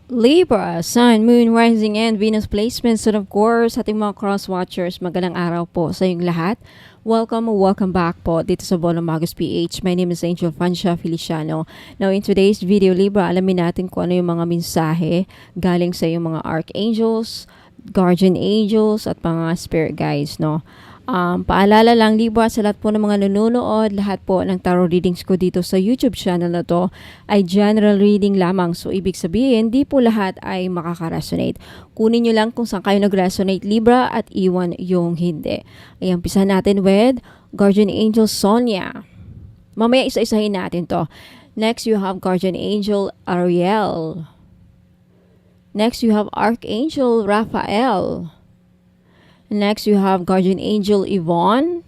Libra, Sun, Moon, Rising, and Venus placements. And of course, ating mga cross-watchers, magandang araw po sa inyong lahat. Welcome back po dito sa Bono Magus PH. My name is Angel Francia Feliciano. Now, in today's video, Libra, alamin natin kung ano yung mga mensahe galing sa yung mga archangels, guardian angels, at mga spirit guides, no? Paalala lang, Libra, sa lahat po ng mga nanonood, lahat po ng tarot readings ko dito sa YouTube channel na to ay general reading lamang. So, ibig sabihin, di po lahat ay makaka-resonate. Kunin nyo lang kung saan kayo nag-resonate, Libra, at iwan yung hindi. Ayan, pisa natin with Guardian Angel Sonia. Mamaya isa-isahin natin to. Next, you have Guardian Angel Ariel. Next, you have Archangel Raphael. Next, you have Guardian Angel Yvonne.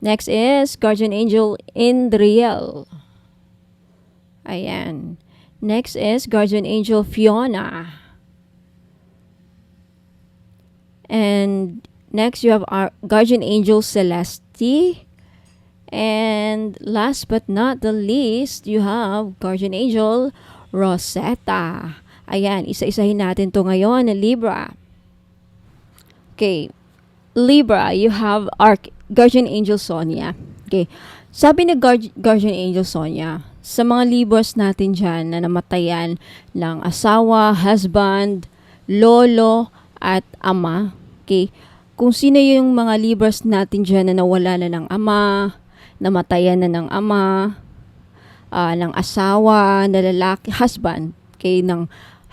Next is Guardian Angel Indriel. Ayan. Next is Guardian Angel Fiona. And next, you have our Guardian Angel Celeste. And last but not the least, you have Guardian Angel Rosetta. Ayan, isa-isahin natin to ngayon, Libra. Okay, Libra, you have Guardian Angel Sonia. Okay, sabi ni Guardian Angel Sonia, sa mga Libras natin dyan na namatayan ng asawa, husband, lolo, at ama. Okay, kung sino yung mga Libras natin dyan na nawala na ng ama, namatayan na ng ama, ng asawa, na lalaki, husband, okay, ng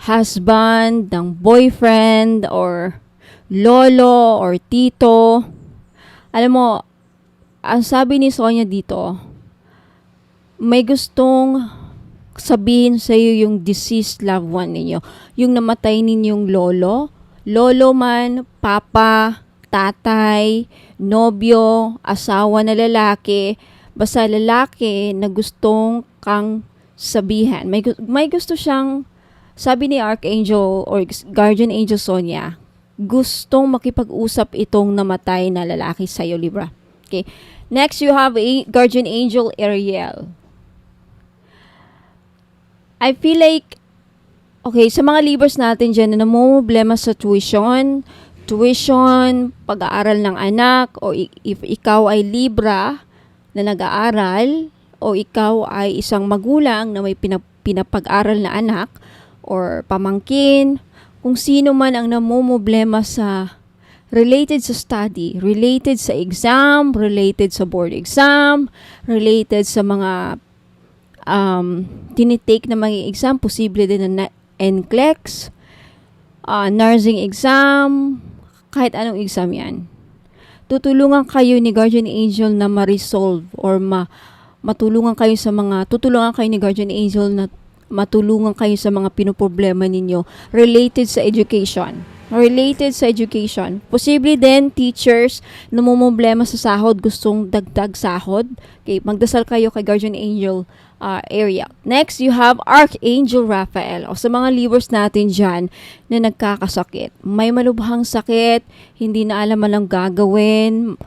husband, ng boyfriend, or lolo, or tito. Alam mo, ang sabi ni Sonia dito, may gustong sabihin sa iyo yung deceased loved one ninyo. Yung namatay ninyong lolo man, papa, tatay, nobyo, asawa na lalaki, basta lalaki na gustong kang sabihan. May gusto siyang, sabi ni Archangel or Guardian Angel Sonia, gustong makipag-usap itong namatay na lalaki sa iyo, Libra. Okay. Next, you have Guardian Angel Ariel. I feel like, okay, sa mga Libras natin dyan na namumblema sa tuition, pag-aaral ng anak, o if ikaw ay Libra na nag-aaral, o ikaw ay isang magulang na may pinapag-aral na anak, or pamangkin, kung sino man ang namumblema sa related sa study, related sa exam, related sa board exam, related sa mga tinitake na mga exam, posible din na NCLEX, nursing exam, kahit anong exam yan. Tutulungan kayo ni Guardian Angel na ma-resolve or matulungan kayo tutulungan kayo ni Guardian Angel na matulungan kayo sa mga pinoproblema ninyo related sa education. Posible din, teachers, namumblema sa sahod, gustong dagdag sahod. Okay, magdasal kayo kay Guardian Angel area. Next, you have Archangel Raphael. O sa mga Libras natin dyan na nagkakasakit. May malubhang sakit, hindi na alam anong gagawin,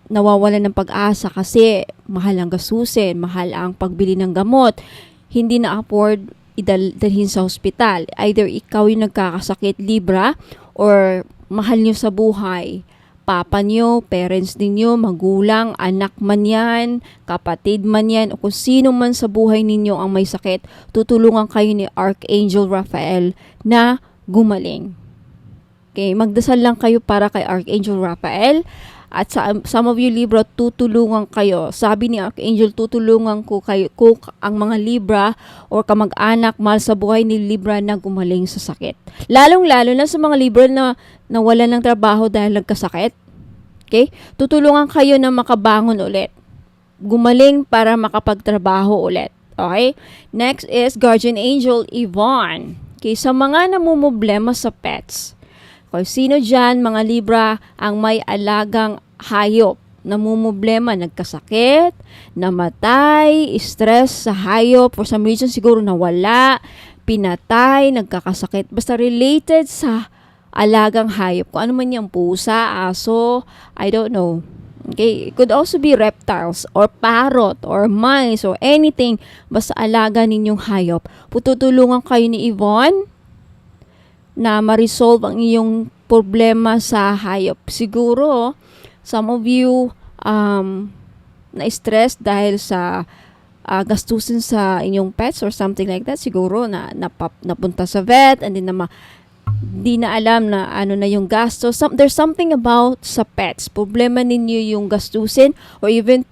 nawawalan ng pag-asa kasi mahal ang gasusin, mahal ang pagbili ng gamot, hindi na afford idalhin sa hospital. Either ikaw yung nagkakasakit, Libra, or mahal nyo sa buhay, papa nyo, parents ninyo, magulang, anak man yan, kapatid man yan, o kung sino man sa buhay ninyo ang may sakit, tutulungan kayo ni Archangel Raphael na gumaling. Okay, magdasal lang kayo para kay Archangel Raphael. At some of you Libra, tutulungan kayo. Sabi ni Archangel, tutulungan ko kayo, ang mga Libra or kamag-anak, mahal sa buhay ni Libra na gumaling sa sakit. Lalong-lalo na sa mga Libra na nawalan ng trabaho dahil nagkasakit. Okay? Tutulungan kayo na makabangon ulit. Gumaling para makapagtrabaho ulit. Okay? Next is Guardian Angel Yvonne. Okay, sa mga namumblema sa pets. Kung sino dyan, mga Libra, ang may alagang hayop, namumblema, nagkasakit, namatay, stress sa hayop, for some reason siguro nawala, pinatay, nagkakasakit, basta related sa alagang hayop. Kung ano man yung pusa, aso, I don't know. Okay, it could also be reptiles or parrot or mice or anything. Basta alaga ninyong hayop. Tutulungan kayo ni Yvonne na ma-resolve ang iyong problema sa hayop. Siguro, some of you na-stress dahil sa gastusin sa inyong pets or something like that. Siguro na napunta sa vet and then di na alam na ano na yung gasto. There's something about sa pets. Problema ninyo yung gastusin or even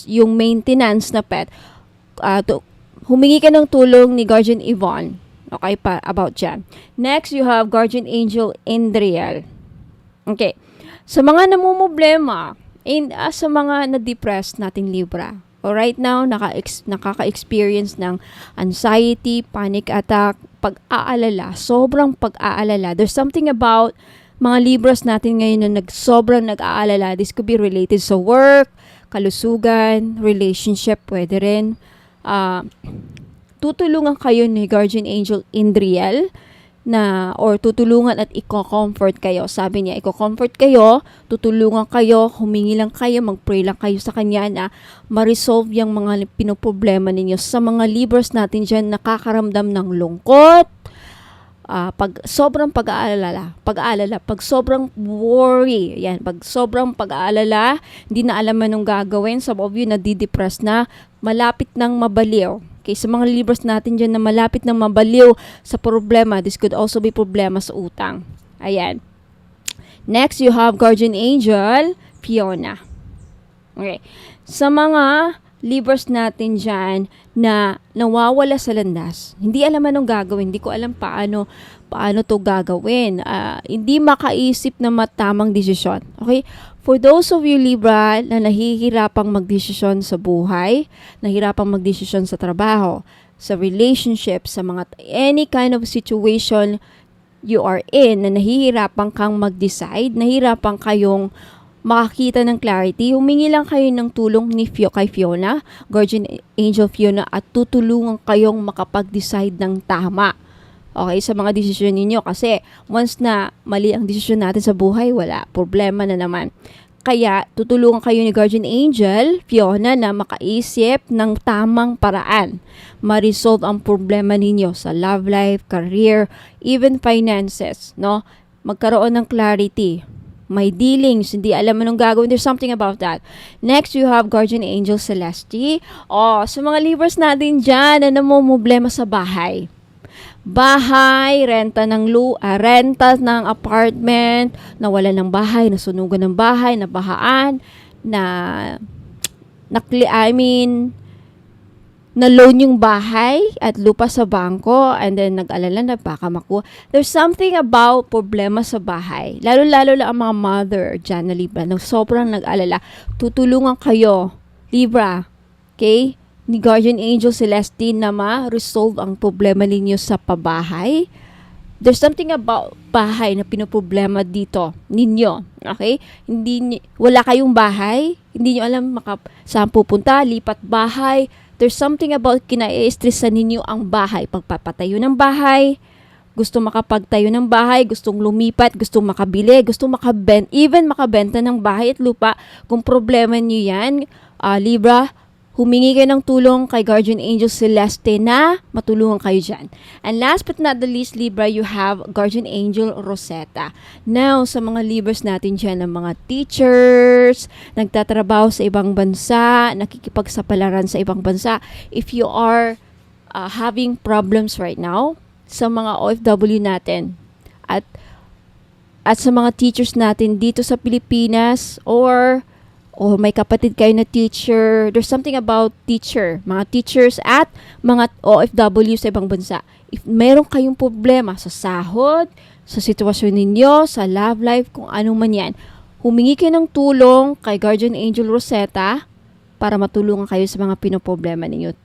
yung maintenance na pet. Humingi ka ng tulong ni Guardian Yvonne. Okay pa about dyan. Next, you have Guardian Angel Indriel. Okay. Sa mga namumblema, sa mga na-depressed nating Libra, right now, nakaka-experience ng anxiety, panic attack, pag-aalala, sobrang pag-aalala. There's something about mga Libras natin ngayon na sobrang nag-aalala. This could be related sa work, kalusugan, relationship, pwede rin. Tutulungan kayo ni Guardian Angel Indriel or tutulungan at i-comfort kayo. Sabi niya, i-comfort kayo, tutulungan kayo, humingi lang kayo, mag-pray lang kayo sa kanya na ma-resolve yung mga pinoproblema ninyo. Sa mga Libras natin dyan, nakakaramdam ng lungkot, pag sobrang pag-aalala, pag sobrang worry, yan, pag sobrang pag-aalala, hindi na alam anong gagawin, some of you nadidepress na, malapit nang mabaliw. Okay, sa mga Libras natin dyan na malapit nang mabaliw sa problema, this could also be problema sa utang. Ayan. Next, you have Guardian Angel Fiona. Okay. Sa mga Libras natin dyan na nawawala sa landas, hindi alam anong gagawin, hindi ko alam paano to gagawin, hindi makaisip na matamang desisyon. Okay? For those of you Libra na nahihirapang magdesisyon sa buhay, nahihirapang magdesisyon sa trabaho, sa relationship, sa mga any kind of situation you are in na nahihirapan kang mag-decide, nahihirapan kayong makakita ng clarity, humingi lang kayo ng tulong kay Fiona, Guardian Angel Fiona, at tutulungan kayong makapag-decide ng tama. Okay, sa mga desisyon ninyo. Kasi once na mali ang desisyon natin sa buhay, wala. Problema na naman. Kaya, tutulungan kayo ni Guardian Angel Fiona na makaisip ng tamang paraan. Ma-resolve ang problema ninyo sa love life, career, even finances. No? Magkaroon ng clarity. May dealings, hindi alam anong gagawin. There's something about that. Next, you have Guardian Angel Celeste. Sa mga Libras natin dyan na namumblema sa bahay. Renta ng apartment, nawalan ng bahay, nasunugan ng bahay, nabahaan, na-loan yung bahay at lupa sa bangko and then nag-alala na baka makuha. There's something about problema sa bahay. Lalo-lalo lang ang mga mother dyan na Libra na sobrang nag-alala. Tutulungan kayo, Libra, okay? Ni Guardian Angel Celeste na ma-resolve ang problema ninyo sa pabahay. There's something about bahay na pinoproblema dito ninyo. Okay? Wala kayong bahay, hindi nyo alam saan pupunta, lipat bahay. There's something about kina-stressan ninyo ang bahay. Pagpapatayo ng bahay, gusto makapagtayo ng bahay, gustong lumipat, gustong makabili, gustong makabenta ng bahay at lupa. Kung problema nyo yan, Libra, humingi kayo ng tulong kay Guardian Angel Celeste na matulungan kayo dyan. And last but not the least, Libra, you have Guardian Angel Rosetta. Now, sa mga Libras natin dyan, ng mga teachers, nagtatrabaho sa ibang bansa, nakikipagsapalaran sa ibang bansa, if you are having problems right now, sa mga OFW natin, at sa mga teachers natin dito sa Pilipinas, or may kapatid kayo na teacher, there's something about mga teachers at mga OFW sa ibang bansa. If meron kayong problema sa sahod, sa sitwasyon ninyo, sa love life, kung ano man yan, humingi kayo ng tulong kay Guardian Angel Rosetta para matulungan kayo sa mga pinoproblema ninyo.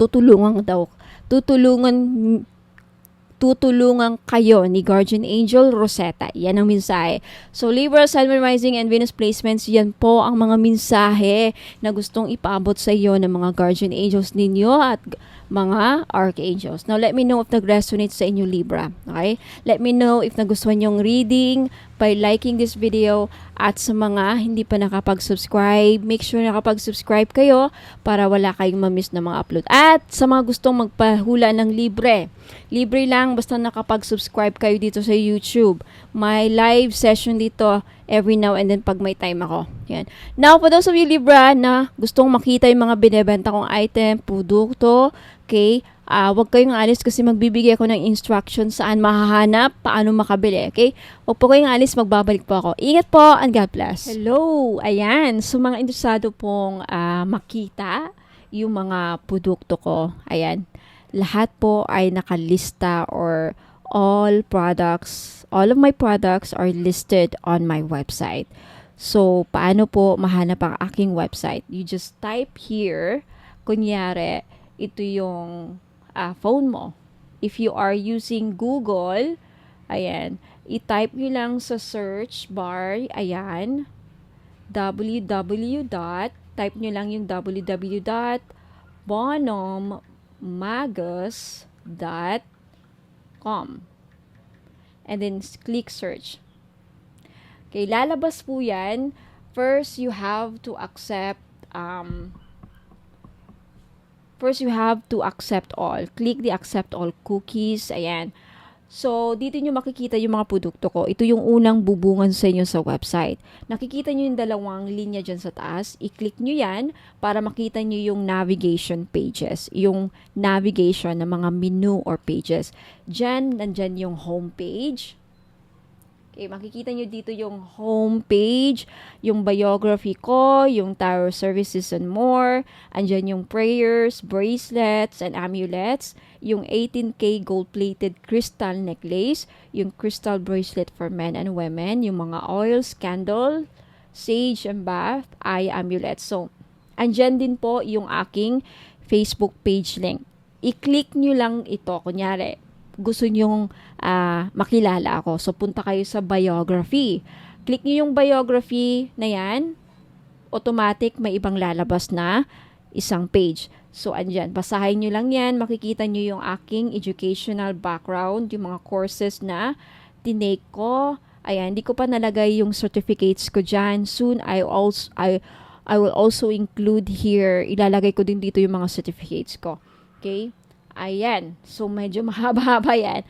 Tutulungan kayo ni Guardian Angel Rosetta. Yan ang mensahe. So, Libra, Sun, Moon, Rising, and Venus placements, yan po ang mga mensahe na gustong ipaabot sa iyo ng mga Guardian Angels ninyo at mga Archangels. Now, let me know if nag-resonate sa inyo, Libra. Okay? Let me know if nagustuhan yung reading. by liking this video. At sa mga hindi pa nakapag-subscribe, make sure nakapag-subscribe kayo para wala kayong ma-miss na mga upload. At sa mga gustong magpahula ng libre lang basta nakapag-subscribe kayo dito sa YouTube. May live session dito every now and then pag may time ako. Yan. Now, for those of you Libra na gustong makita yung mga binebenta kong item, produkto, okay, huwag kayong alis kasi magbibigay ako ng instructions saan mahahanap, paano makabili, okay? Huwag po kayong alis, magbabalik po ako. Ingat po and God bless. Hello! Ayan, so mga interesado pong makita yung mga produkto ko, ayan, lahat po ay nakalista or all of my products are listed on my website. So, paano po mahanap ang aking website? You just type here, kunyari, ito yung phone mo. If you are using Google, ayan, i-type nyo lang sa search bar, ayan, type nyo lang yung www.bonhommagos.com and then click search. Okay, lalabas po yan. First, you have to accept all. Click the accept all cookies. Ayan. So, dito nyo makikita yung mga produkto ko. Ito yung unang bubungan sa inyo sa website. Nakikita nyo yung dalawang linya dyan sa taas. I-click nyo yan para makita nyo yung navigation pages. Yung navigation ng mga menu or pages. Dyan, nandyan yung home page. Okay, makikita nyo dito yung home page, yung biography ko, yung tarot services and more. Andyan yung prayers, bracelets, and amulets. Yung 18K gold-plated crystal necklace, yung crystal bracelet for men and women, yung mga oils, candle, sage and bath, eye amulets. So, andyan din po yung aking Facebook page link. I-click nyo lang ito, kunyari, gusto nyong makilala ako. So, punta kayo sa biography. Click nyo yung biography na yan. Automatic, may ibang lalabas na isang page. So, andyan. Basahin nyo lang yan. Makikita nyo yung aking educational background, yung mga courses na tinake ko. Ayan, hindi ko pa nalagay yung certificates ko dyan. Soon, I will also include here, ilalagay ko din dito yung mga certificates ko. Okay? Ayan. So, medyo mahaba-haba yan.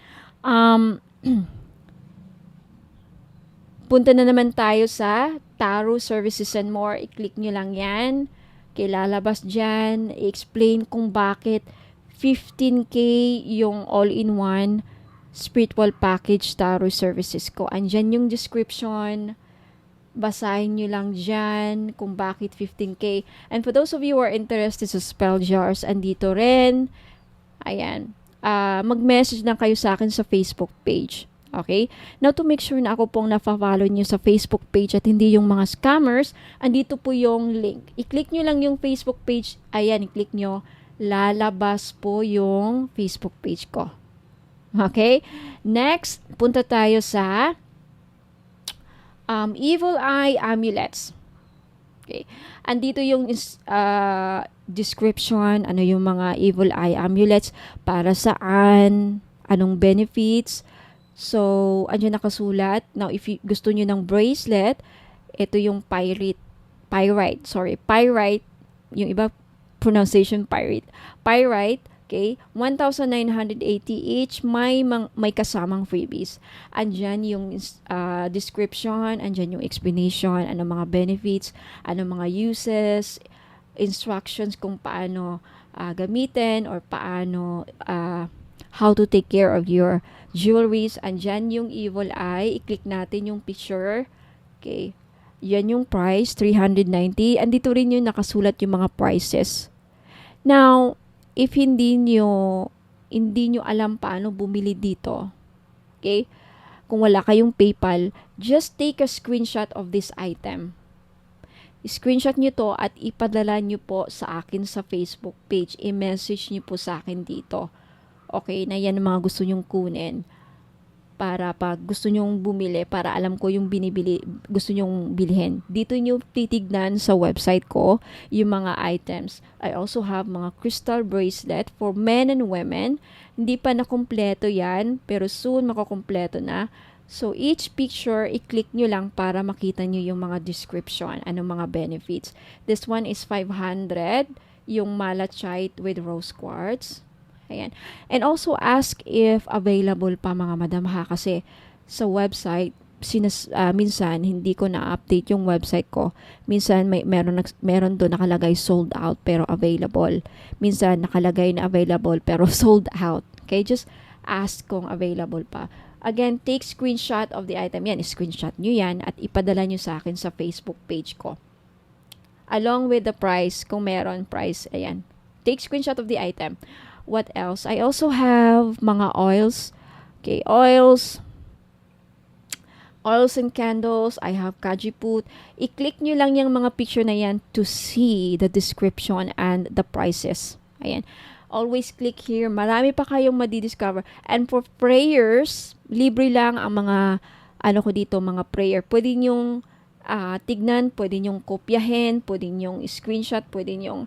Punta na naman tayo sa tarot services and more. I-click nyo lang yan. Lalabas dyan. I-explain kung bakit 15K yung all-in-one spiritual package tarot services ko. Andyan yung description. Basahin nyo lang dyan kung bakit 15K. And for those of you who are interested sa spell jars, andito rin. Ayan. Mag-message lang kayo sa akin sa Facebook page. Okay? Now, to make sure na ako pong nafa-follow nyo sa Facebook page at hindi yung mga scammers, andito po yung link. I-click nyo lang yung Facebook page. Ayan, i-click nyo. Lalabas po yung Facebook page ko. Okay? Next, punta tayo sa Evil Eye Amulets. Okay. Andito yung description, ano yung mga evil eye amulets, para saan, anong benefits. So, andyan nakasulat. Now, if gusto nyo ng bracelet, ito yung pyrite, yung iba pronunciation pyrite, okay, 1,980 each, may kasamang freebies. Andyan yung description, andyan yung explanation, ano mga benefits, ano mga uses, instructions kung paano gamitin or paano how to take care of your jewelries. Andyan yung evil eye, i-click natin yung picture. Okay, yan yung price, 390. Andito rin yung nakasulat yung mga prices. Now, if hindi nyo alam paano bumili dito, okay, kung wala kayong PayPal, just take a screenshot of this item. Screenshot nyo to at ipadala nyo po sa akin sa Facebook page. I-message nyo po sa akin dito. Okay, na yan ang mga gusto nyong kunin. Para pag gusto nyong bumili, para alam ko yung gusto nyong bilhin. Dito nyo titignan sa website ko yung mga items. I also have mga crystal bracelet for men and women. Hindi pa nakumpleto yan, pero soon makakumpleto na. So, each picture, i-click nyo lang para makita nyo yung mga description, anong mga benefits. This one is 500, yung malachite with rose quartz. Ayan. And also, ask if available pa mga madam ha, kasi sa website, minsan hindi ko na-update yung website ko. Minsan meron doon nakalagay sold out pero available. Minsan nakalagay na available pero sold out. Okay, just ask kung available pa. Again, take screenshot of the item. Yan, screenshot nyo yan at ipadala nyo sa akin sa Facebook page ko. Along with the price, kung meron price, ayan. Take screenshot of the item. What else? I also have mga oils. Okay, oils and candles. I have kajiput. I-click nyo lang yung mga picture na yan to see the description and the prices. Ayan. Always click here. Marami pa kayong madidiscover. And for prayers, libre lang ang mga, mga prayer. Pwede nyong tignan, pwede nyong kopyahin, pwede nyong screenshot, pwede nyong,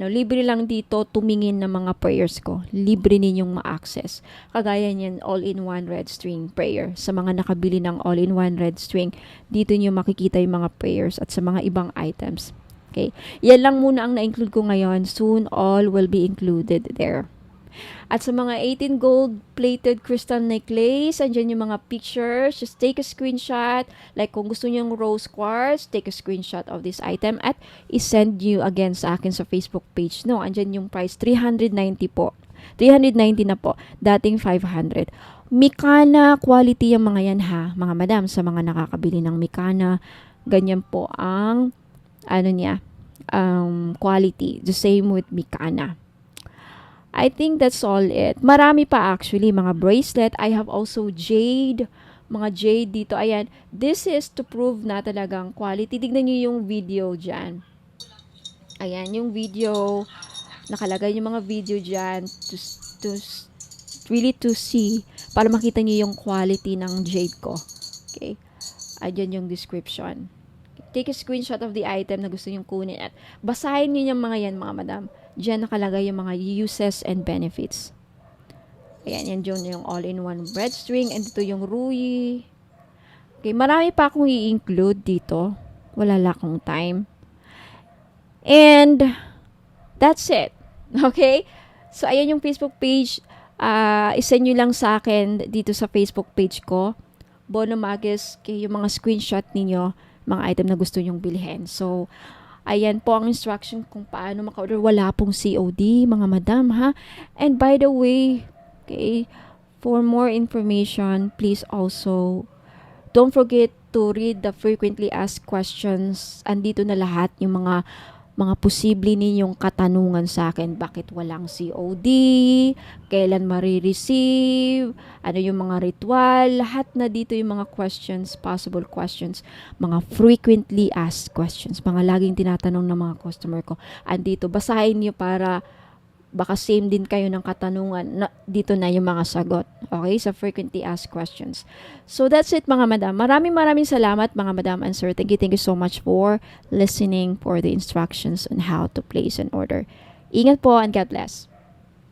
libre lang dito tumingin ng mga prayers ko. Libre ninyong ma-access. Kagaya niyan, all-in-one red string prayer. Sa mga nakabili ng all-in-one red string, dito nyo makikita yung mga prayers at sa mga ibang items. Okay. Yan lang muna ang na-include ko ngayon. Soon, all will be included there. At sa mga 18 gold-plated crystal necklace, andyan yung mga pictures. Just take a screenshot. Like kung gusto nyo yung rose quartz, take a screenshot of this item at isend you again sa akin sa Facebook page. No, andyan yung price, 390 po. 390 na po. Dating 500. Mikana quality yung mga yan ha, mga madam. Sa mga nakakabili ng Mikana, ganyan po ang quality. The same with Mikana. I think that's all it. Marami pa actually, mga bracelet. I have also jade. Mga jade dito. Ayan. This is to prove na talagang quality. Tignan nyo yung video dyan. Ayan, yung video. Nakalagay yung mga video dyan to see. Para makita nyo yung quality ng jade ko. Okay. Ayan yung description. Take a screenshot of the item na gusto nyong kunin at basahin nyo yung mga yan, mga madam. Diyan nakalagay yung mga uses and benefits. Ayan, yan dyan yung all-in-one red string and dito yung ruyi. Okay, marami pa akong i-include dito. Wala lang akong time. And that's it. Okay? So, ayan yung Facebook page. Isend nyo lang sa akin dito sa Facebook page ko. Bono Magis, yung mga screenshot ninyo, mga item na gusto nyong bilhin. So, ayan po ang instruction kung paano maka-order. Wala pong COD, mga madam, ha? And by the way, okay, for more information, please also don't forget to read the frequently asked questions. Andito na lahat yung mga posible ninyong katanungan sa akin. Bakit walang COD? Kailan marireceive? Ano yung mga ritual? Lahat na dito yung mga questions, possible questions, mga frequently asked questions, mga laging tinatanong ng mga customer ko. Andito, basahin nyo para baka same din kayo ng katanungan. Dito na yung mga sagot. Okay? Sa frequently asked questions. So, that's it mga madam. Maraming salamat mga madam and sir. Thank you so much for listening for the instructions on how to place an order. Ingat po and God bless.